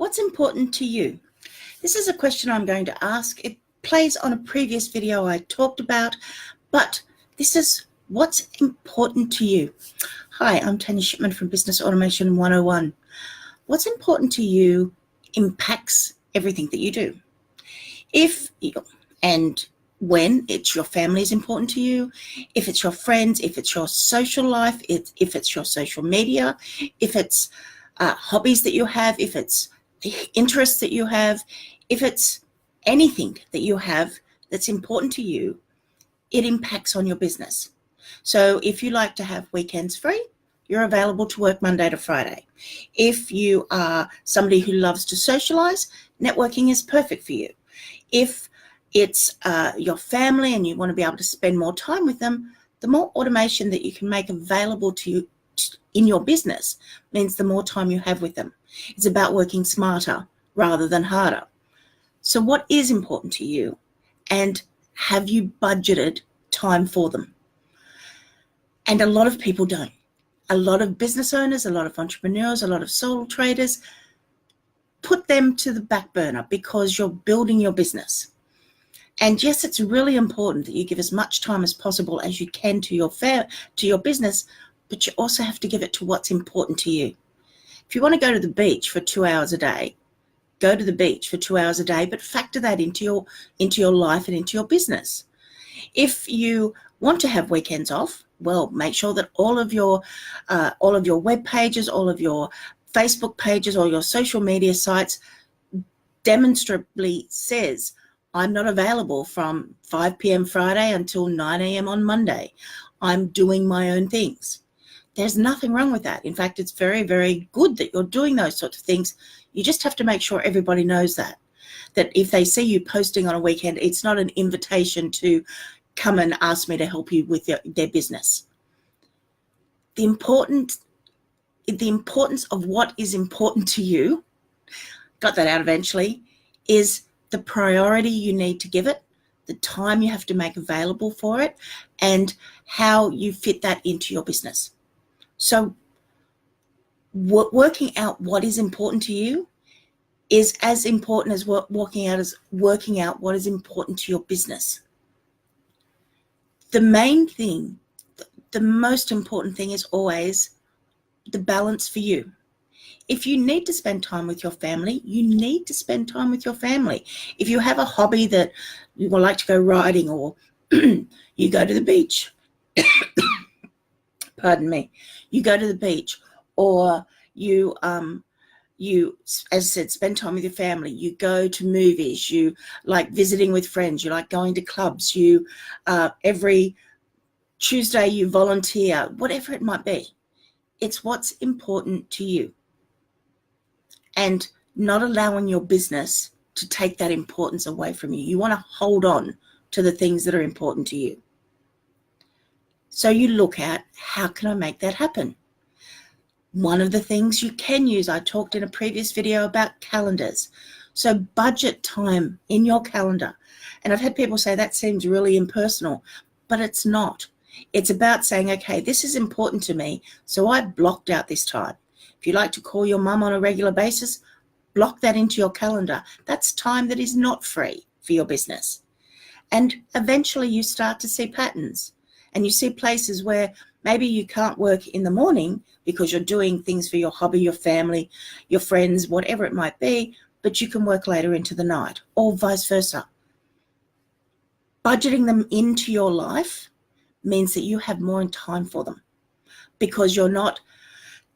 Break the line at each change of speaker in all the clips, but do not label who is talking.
What's important to you? This is a question I'm going to ask. It plays on a previous video I talked about, but this is what's important to you. Hi, I'm Tanya Shipman from Business Automation 101. What's important to you impacts everything that you do. When it's your family is important to you, if it's your friends, if it's your social life, if it's your social media, if it's hobbies that you have, if it's interests that you have, if it's anything that you have that's important to you, it impacts on your business. So if you like to have weekends free, you're available to work Monday to Friday. If you are somebody who loves to socialize, networking is perfect for you. If it's your family and you want to be able to spend more time with them, the more automation that you can make available to you in your business means the more time you have with them. It's about working smarter rather than harder. So what is important to you, and have you budgeted time for them? And a lot of people don't. A lot of business owners, a lot of entrepreneurs, a lot of sole traders put them to the back burner because you're building your business. And yes, it's really important that you give as much time as possible as you can to your business, but you also have to give it to what's important to you. If you want to go to the beach for 2 hours a day, go to the beach for 2 hours a day, but factor that into your life and into your business. If you want to have weekends off, well, make sure that all of your web pages, all of your Facebook pages, or your social media sites demonstrably says, I'm not available from 5 p.m. Friday until 9 a.m. on Monday. I'm doing my own things. There's nothing wrong with that. In fact, it's very, very good that you're doing those sorts of things. You just have to make sure everybody knows that if they see you posting on a weekend, it's not an invitation to come and ask me to help you with their business. The importance of what is important to you, got that out eventually, is the priority you need to give it, the time you have to make available for it, and how you fit that into your business. So working out what is important to you is as important as working out what is important to your business. The main thing, the most important thing is always the balance for you. If you need to spend time with your family, you need to spend time with your family. If you have a hobby that you would like to go riding, or you go to the beach, pardon me, you go to the beach, or you, as I said, spend time with your family, you go to movies, you like visiting with friends, you like going to clubs, you every Tuesday you volunteer, whatever it might be. It's what's important to you, and not allowing your business to take that importance away from you. You want to hold on to the things that are important to you. So you look at, how can I make that happen? One of the things you can use, I talked in a previous video about calendars. So budget time in your calendar. And I've had people say that seems really impersonal, but it's not. It's about saying, okay, this is important to me, so I blocked out this time. If you like to call your mum on a regular basis, block that into your calendar. That's time that is not free for your business. And eventually you start to see patterns, and you see places where maybe you can't work in the morning because you're doing things for your hobby, your family, your friends, whatever it might be, but you can work later into the night, or vice versa. Budgeting them into your life means that you have more time for them, because you're not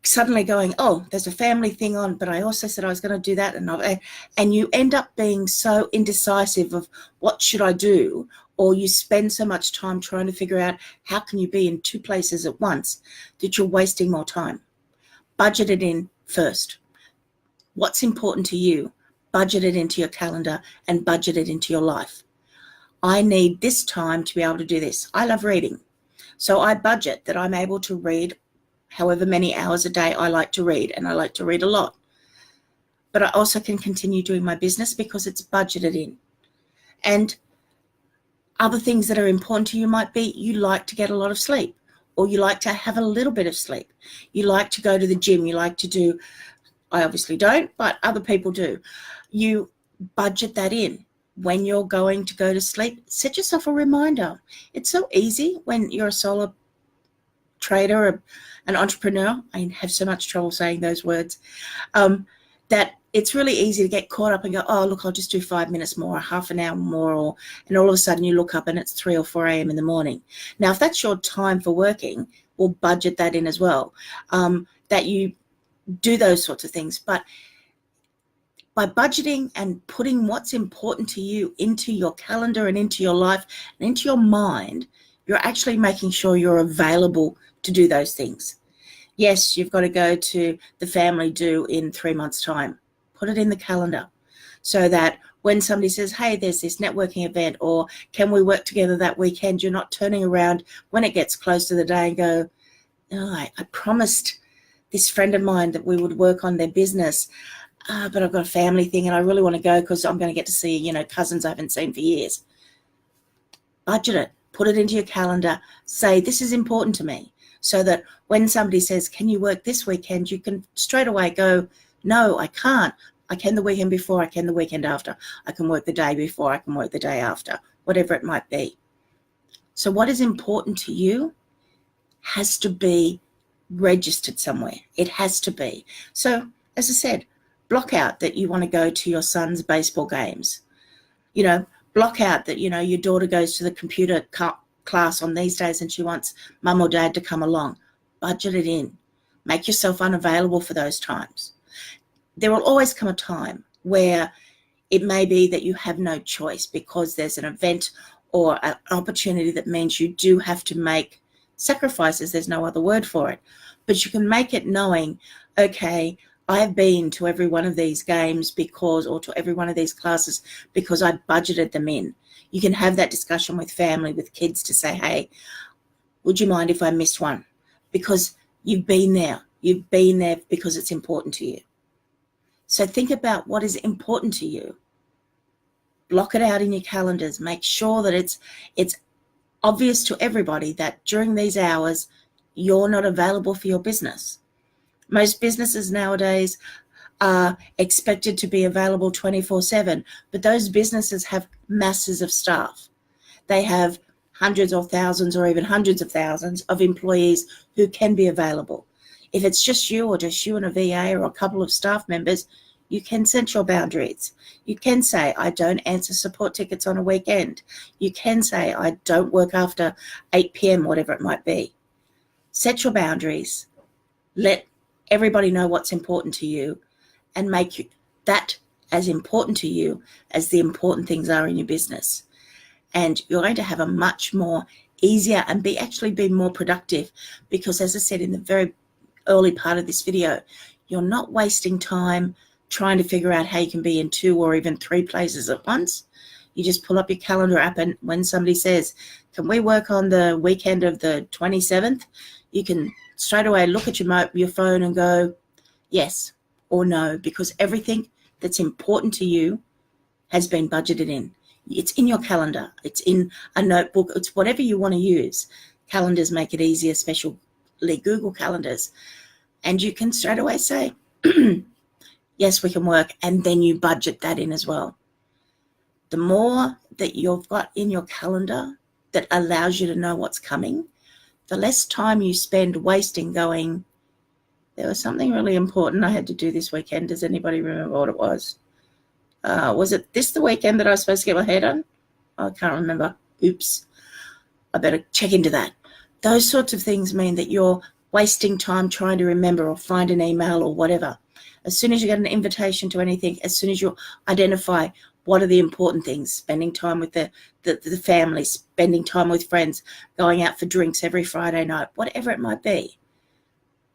suddenly going, oh, there's a family thing on, but I also said I was going to do that, and you end up being so indecisive of what should I do, or you spend so much time trying to figure out how can you be in two places at once that you're wasting more time. Budget it in first. What's important to you, budget it into your calendar and budget it into your life. I need this time to be able to do this. I love reading, so I budget that I'm able to read however many hours a day I like to read, and I like to read a lot. But I also can continue doing my business because it's budgeted in. And other things that are important to you might be, you like to get a lot of sleep, or you like to have a little bit of sleep. You like to go to the gym. You like to do I obviously don't, but other people do. You budget that in. When you're going to go to sleep, set yourself a reminder. It's so easy when you're a solo trader, an entrepreneur. I have so much trouble saying those words, that it's really easy to get caught up and go, oh, look, I'll just do 5 minutes more, or half an hour more, and all of a sudden you look up and it's 3 or 4 a.m. in the morning. Now, if that's your time for working, we'll budget that in as well, that you do those sorts of things. But by budgeting and putting what's important to you into your calendar and into your life and into your mind, you're actually making sure you're available to do those things. Yes, you've got to go to the family do in 3 months' time. Put it in the calendar so that when somebody says, hey, there's this networking event, or can we work together that weekend, you're not turning around when it gets close to the day and go, oh, I promised this friend of mine that we would work on their business, but I've got a family thing and I really want to go because I'm going to get to see, cousins I haven't seen for years. Budget it. Put it into your calendar. Say, this is important to me, so that when somebody says, can you work this weekend, you can straight away go, no, I can't. I can the weekend before, I can the weekend after. I can work the day before, I can work the day after, whatever it might be. So what is important to you has to be registered somewhere. It has to be. So, as I said, block out that you want to go to your son's baseball games. Block out that, your daughter goes to the computer class on these days and she wants mum or dad to come along. Budget it in. Make yourself unavailable for those times. There will always come a time where it may be that you have no choice because there's an event or an opportunity that means you do have to make sacrifices. There's no other word for it. But you can make it knowing, okay, I've been to every one of these games or to every one of these classes because I budgeted them in. You can have that discussion with family, with kids, to say, hey, would you mind if I missed one? Because you've been there. You've been there because it's important to you. So think about what is important to you. Block it out in your calendars. Make sure that it's obvious to everybody that during these hours, you're not available for your business. Most businesses nowadays are expected to be available 24/7, but those businesses have masses of staff. They have hundreds or thousands or even hundreds of thousands of employees who can be available. If it's just you or just you and a VA or a couple of staff members, you can set your boundaries. You can say, I don't answer support tickets on a weekend. You can say, I don't work after 8 p.m., whatever it might be. Set your boundaries. Let everybody know what's important to you and make that as important to you as the important things are in your business. And you're going to have a much more easier and be more productive, because as I said in the very early part of this video, you're not wasting time trying to figure out how you can be in 2 or even 3 places at once. You just pull up your calendar app, and when somebody says, can we work on the weekend of the 27th, you can straight away look at your phone and go yes or no, because everything that's important to you has been budgeted in. It's in your calendar. It's in a notebook. It's whatever you want to use. Calendars make it easier, especially Google calendars. And you can straight away say, yes, we can work. And then you budget that in as well. The more that you've got in your calendar that allows you to know what's coming, the less time you spend wasting going, there was something really important I had to do this weekend. Does anybody remember what it was? Was it the weekend that I was supposed to get my hair done? I can't remember. Oops. I better check into that. Those sorts of things mean that you're wasting time trying to remember or find an email or whatever. As soon as you get an invitation to anything, as soon as you identify what are the important things, spending time with the family, spending time with friends, going out for drinks every Friday night, whatever it might be,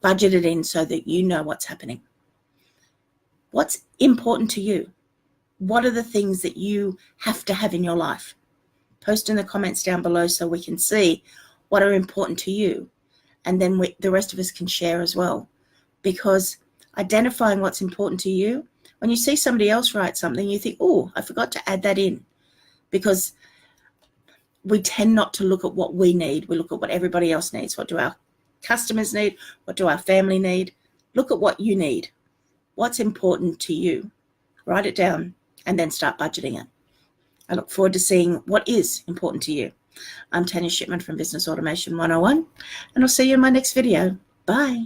budget it in so that you know what's happening. What's important to you? What are the things that you have to have in your life? Post in the comments down below so we can see what are important to you. And then the rest of us can share as well. Because identifying what's important to you, when you see somebody else write something, you think, oh, I forgot to add that in. Because we tend not to look at what we need. We look at what everybody else needs. What do our customers need? What do our family need? Look at what you need. what's important to you. Write it down and then start budgeting it. I look forward to seeing what is important to you. I'm Tanya Shipman from Business Automation 101, and I'll see you in my next video. Bye.